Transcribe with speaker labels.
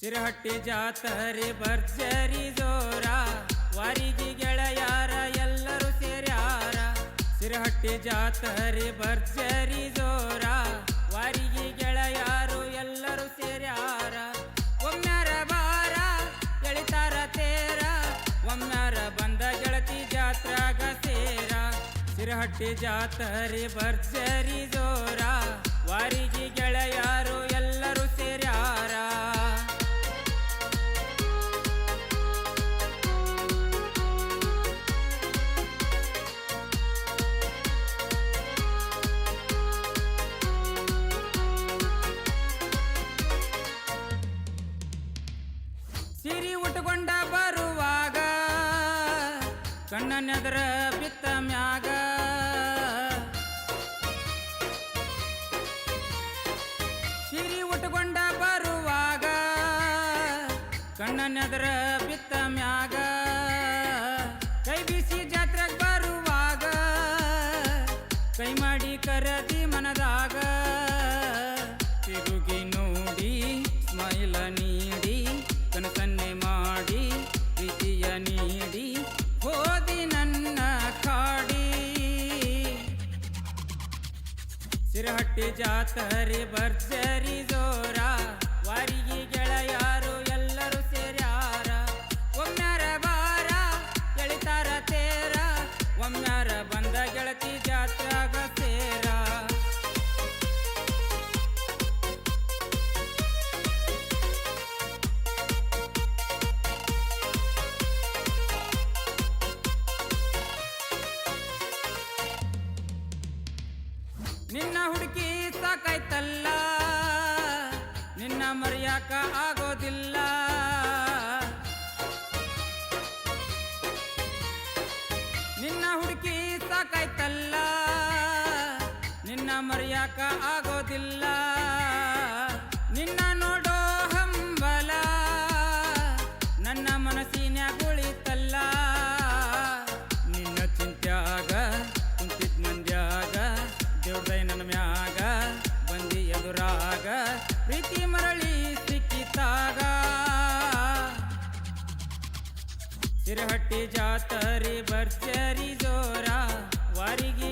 Speaker 1: ಸಿರಹಟ್ಟಿ ಜಾತರೆ ಭರ್ಜರಿ ಜೋರ, ವಾರಿಗೆ ಗೆಳೆಯಾರ ಎಲ್ಲರೂ ಸೇರ್ಯಾರ. ಸಿರಹಟ್ಟಿ ಜಾತರೆ ಭರ್ಜರಿ ಜೋರ, ವಾರಿಗೆ ಗೆಳೆಯಾರು ಎಲ್ಲರೂ ಸೇರ್ಯಾರ. ಒಮ್ಮ್ಯಾರ ಬಾರ ಎಳಿತಾರ ತೇರ, ಒಮ್ಮ್ಯಾರ ಬಂದ ಗೆಳತಿ ಜಾತ್ರಾಗ ಸೇರ. ಸಿರಹಟ್ಟಿ ಜಾತರೆ ಭರ್ಜರಿ ಜೋರ, ವಾರಿಗೆ ಗೆಳೆಯಾರು ಎಲ್ಲರೂ ಸೇರ್ಯಾರ. ಸಿರಿ ಉಟ್ಕೊಂಡ ಬರುವಾಗ ಕಣ್ಣನೆದರ ಬಿತ್ತ ಮ್ಯಾಗ, ಸಿರಿ ಉಟ್ಕೊಂಡ ಬರುವಾಗ ಕಣ್ಣನೆದರ ಬಿತ್ತ ಮ್ಯಾಗ, ಕೈ ಬೀಸಿ ಜಾತ್ರೆಗೆ ಬರುವಾಗ ಕೈ ಮಾಡಿ ಕರದಿ ಮನದಾಗ. ತಿರುಗಿ ನೋಡಿ ಸ್ಮೈಲ ನೀಡಿ ಕನಸನ್ನೆ ಮಾಡಿ ಪ್ರೀತಿಯ ನೀಡಿ ಹೋದಿ ನನ್ನ ಕಾಡಿ. ಸಿರಹಟ್ಟಿ ಜಾತರೆ ಭರ್ಜರಿ ಜೋರ, ವಾರಿಗೆ ಗೆಳೆಯಾರು ಎಲ್ಲರೂ ಸೇರ್ಯಾರ. ಒಮ್ಮ್ಯಾರ ಬಾರ ಎಳಿತಾರ ತೇರ, ಒಮ್ಮ್ಯಾರ ಬಂದ ಗೆಳತಿ ಜಾತ್ರಾಗ ಸೇರ. ನಿನ್ನ ಹುಡುಕಿ ಸಾಕಾಯ್ತಲ್ಲ, ನಿನ್ನ ಮರೆಯಾಕ ಆಗೋದಿಲ್ಲ. ನಿನ್ನ ಹುಡುಕಿ ಸಾಕಾಯ್ತಲ್ಲ, ನಿನ್ನ ಮರೆಯಾಕ ಆಗೋದಿಲ್ಲ. ನಿನ್ನ ನೋಡೋ ಹಂಬಲ ನನ್ನ ಮನಸ್ಸಿನ್ಯಾಗ ಉಳಿತಲ್ಲ. ನಿನ್ನ ಚಿಂತ್ಯಾಗ ಕುಂತಿದ್ ಮಂದ್ಯಾಗ ದೇವ್ರದೈ ನನ್ನ ಮ್ಯಾಗ ಬಂದಿ ಎದುರಾಗ, ಪ್ರೀತಿ ಮರಳಿ ಸಿಕ್ಕಿತಾಗ. ಸಿರಹಟ್ಟಿ ಜಾತರೆ ಭರ್ಜರಿ ಜೋರ, ವಾರಿಗೆ